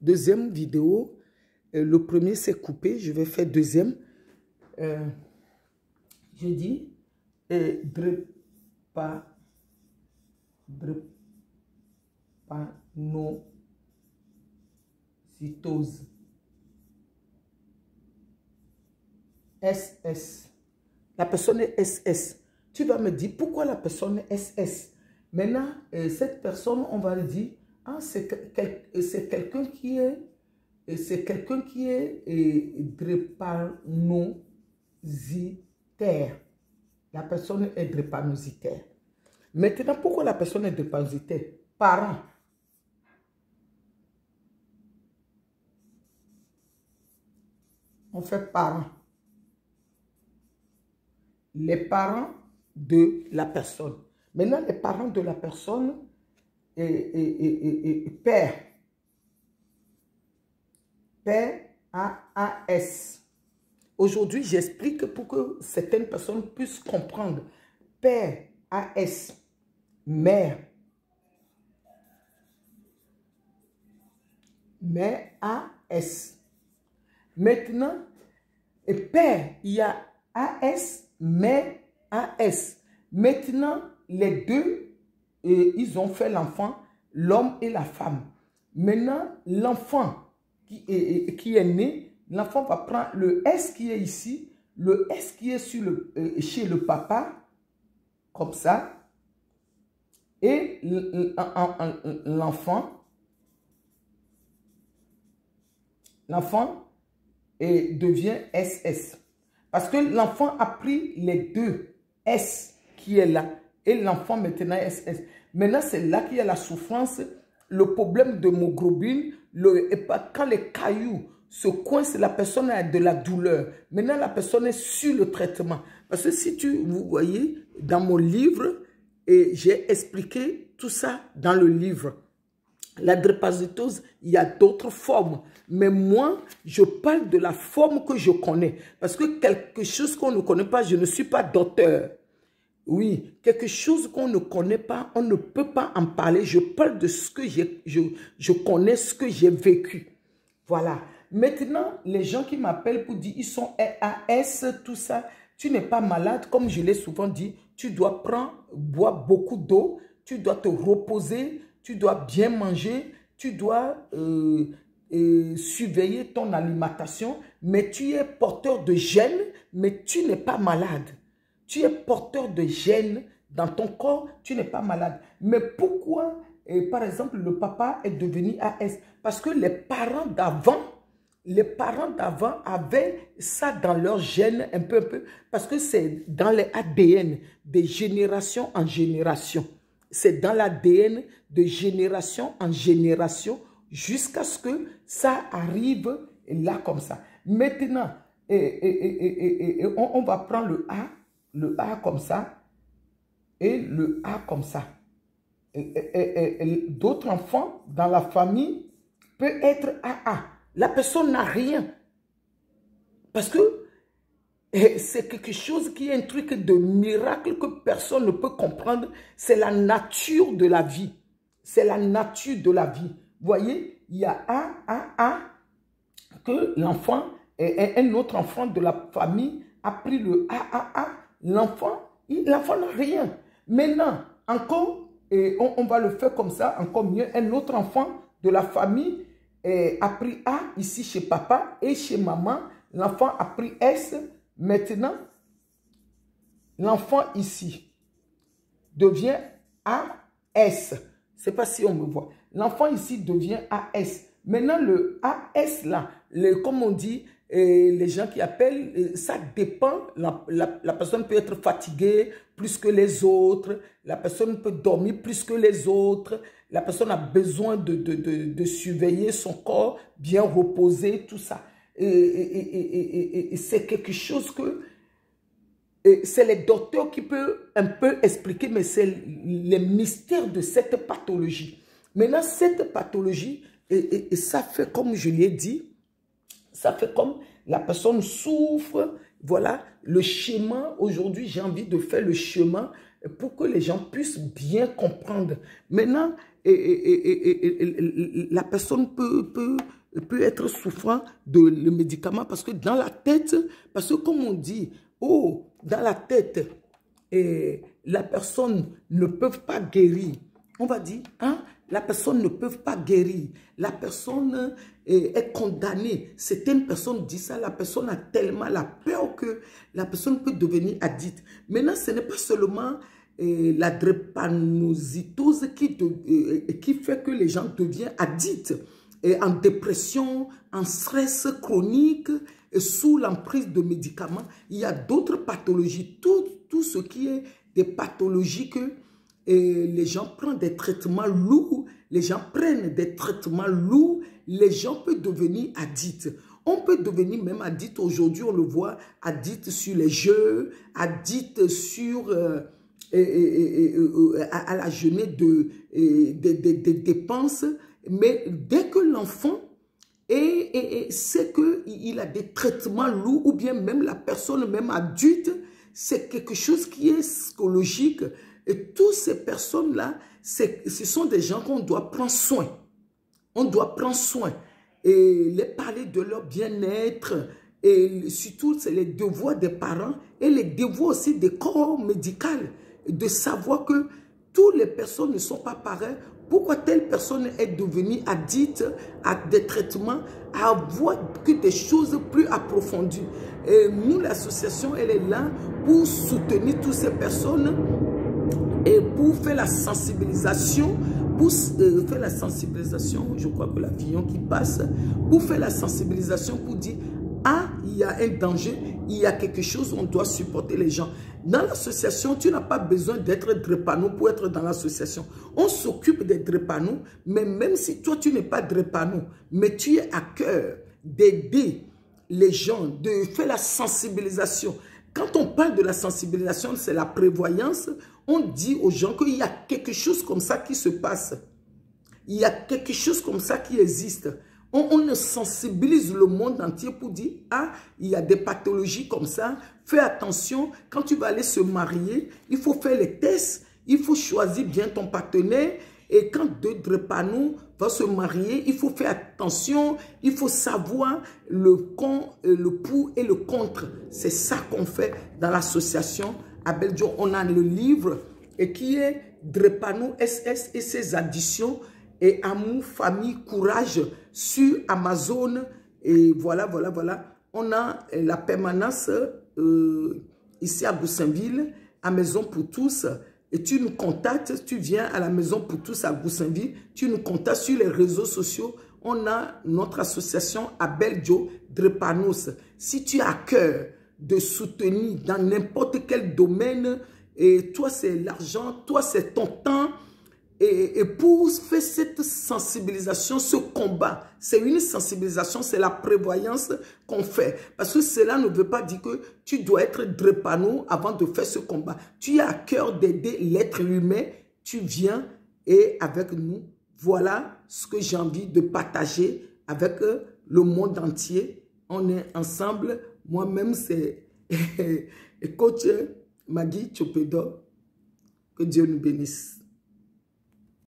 deuxième vidéo. Le premier s'est coupé, je vais faire deuxième. Je dis drépanocytose. SS. La personne est SS. Tu vas me dire pourquoi la personne est SS. Maintenant, cette personne, on va le dire, ah, c'est quelqu'un qui est drépanocytaire. La personne est drépanocytaire. Maintenant, pourquoi la personne est drépanocytaire? Parents. On fait parents. Les parents de la personne. Maintenant, les parents de la personne, père. Père, A-A-S. Aujourd'hui, j'explique pour que certaines personnes puissent comprendre. Père, A-S. Mère. Mère, A-S. Maintenant, père, il y a A-S, mère, A-S. Maintenant, les deux, ils ont fait l'enfant, l'homme et la femme. Maintenant, l'enfant qui est né, l'enfant va prendre le S qui est ici, le S qui est sur chez le papa, comme ça, et l'enfant devient SS. Parce que l'enfant a pris les deux S qui est là, et l'enfant maintenant est SS. Maintenant, c'est là qu'il y a la souffrance, le problème d'hémoglobine, quand les cailloux se coincent, la personne a de la douleur. Maintenant, la personne est sur le traitement. Parce que si vous voyez, dans mon livre, j'ai expliqué tout ça dans le livre. La drépanocytose, il y a d'autres formes. Mais moi, je parle de la forme que je connais. Parce que quelque chose qu'on ne connaît pas, je ne suis pas docteur. Oui, quelque chose qu'on ne connaît pas, on ne peut pas en parler. Je parle de ce que je connais, ce que j'ai vécu. Voilà. Maintenant, les gens qui m'appellent pour dire ils sont RAS, tout ça, tu n'es pas malade. Comme je l'ai souvent dit, tu dois boire beaucoup d'eau, tu dois te reposer, tu dois bien manger, tu dois surveiller ton alimentation, mais tu es porteur de gènes, mais tu n'es pas malade. Tu es porteur de gènes dans ton corps, tu n'es pas malade. Mais pourquoi, par exemple, le papa est devenu AS? Parce que les parents d'avant avaient ça dans leur gènes un peu, parce que c'est dans les ADN de génération en génération. C'est dans l'ADN de génération en génération jusqu'à ce que ça arrive là comme ça. Maintenant, on va prendre le A comme ça et le A comme ça. D'autres enfants dans la famille peuvent être AA. La personne n'a rien. Parce que c'est quelque chose qui est un truc de miracle que personne ne peut comprendre. C'est la nature de la vie. C'est la nature de la vie. Vous voyez, il y a A, que l'enfant, un autre enfant de la famille a pris le A. L'enfant n'a rien. Maintenant, encore, on va le faire comme ça, encore mieux. Un autre enfant de la famille a pris A ici chez papa et chez maman. L'enfant a pris S. Maintenant, l'enfant ici devient AS. Je ne sais pas si on me voit. L'enfant ici devient AS. Maintenant, le AS là, comme on dit, les gens qui appellent, ça dépend. La personne peut être fatiguée plus que les autres. La personne peut dormir plus que les autres. La personne a besoin de surveiller son corps, bien reposer, tout ça. Et c'est quelque chose que c'est les docteurs qui peuvent un peu expliquer, mais c'est les mystères de cette pathologie. Maintenant, cette pathologie, et ça fait comme je l'ai dit, ça fait comme la personne souffre. Voilà, le schéma, aujourd'hui, j'ai envie de faire le schéma pour que les gens puissent bien comprendre. Maintenant, la personne peut peut être souffrant de le médicament parce que dans la tête, parce que comme on dit, oh, dans la tête, la personne ne peut pas guérir. On va dire, hein, la personne ne peut pas guérir. La personne est condamnée. Certaines personnes disent ça, la personne a tellement la peur que la personne peut devenir addict. Maintenant, ce n'est pas seulement la drépanocytose qui fait que les gens deviennent addicts. En dépression, en stress chronique, et sous l'emprise de médicaments. Il y a d'autres pathologies. Tout ce qui est des pathologies que les gens prennent des traitements lourds, les gens prennent des traitements lourds, les gens peuvent devenir addicts. On peut devenir même addict aujourd'hui, on le voit, addict sur les jeux, addict sur à la journée des dépenses. Mais dès que l'enfant sait qu'il a des traitements lourds, ou bien même la personne, même adulte, c'est quelque chose qui est psychologique. Et toutes ces personnes-là, ce sont des gens qu'on doit prendre soin. On doit prendre soin et les parler de leur bien-être. Et surtout, c'est les devoirs des parents et les devoirs aussi des corps médicaux. De savoir que toutes les personnes ne sont pas pareilles. Pourquoi telle personne est devenue addict à des traitements, à voir que des choses plus approfondies. Et nous, l'association, elle est là pour soutenir toutes ces personnes et pour faire la sensibilisation, je crois que l'avion qui passe, pour faire la sensibilisation, pour dire, ah, il y a un danger, il y a quelque chose, on doit supporter les gens. Dans l'association, tu n'as pas besoin d'être drépano pour être dans l'association. On s'occupe des drépanos, mais même si toi, tu n'es pas drépano, mais tu es à cœur d'aider les gens, de faire la sensibilisation. Quand on parle de la sensibilisation, c'est la prévoyance. On dit aux gens qu'il y a quelque chose comme ça qui se passe. Il y a quelque chose comme ça qui existe. On sensibilise le monde entier pour dire, ah, il y a des pathologies comme ça. Fais attention, quand tu vas aller se marier, il faut faire les tests, il faut choisir bien ton partenaire. Et quand deux drépanos vont se marier, il faut faire attention, il faut savoir le pour et le contre. C'est ça qu'on fait dans l'association Abel Dior. On a le livre et qui est Drépano SS et ses additions et Amour, Famille, Courage sur Amazon. Et voilà. On a la permanence ici à Goussainville, à Maison pour tous. Et tu nous contactes, tu viens à la Maison pour tous à Goussainville, tu nous contactes sur les réseaux sociaux. On a notre association Abel Dior Drépanos. Si tu as à cœur de soutenir dans n'importe quel domaine, et toi c'est l'argent, toi c'est ton temps, et pour faire cette sensibilisation, ce combat, c'est une sensibilisation, c'est la prévoyance qu'on fait. Parce que cela ne veut pas dire que tu dois être drépano avant de faire ce combat. Tu as à cœur d'aider l'être humain, tu viens et avec nous, voilà ce que j'ai envie de partager avec le monde entier. On est ensemble. Moi-même, c'est coach Maggie Tchopedo. Que Dieu nous bénisse.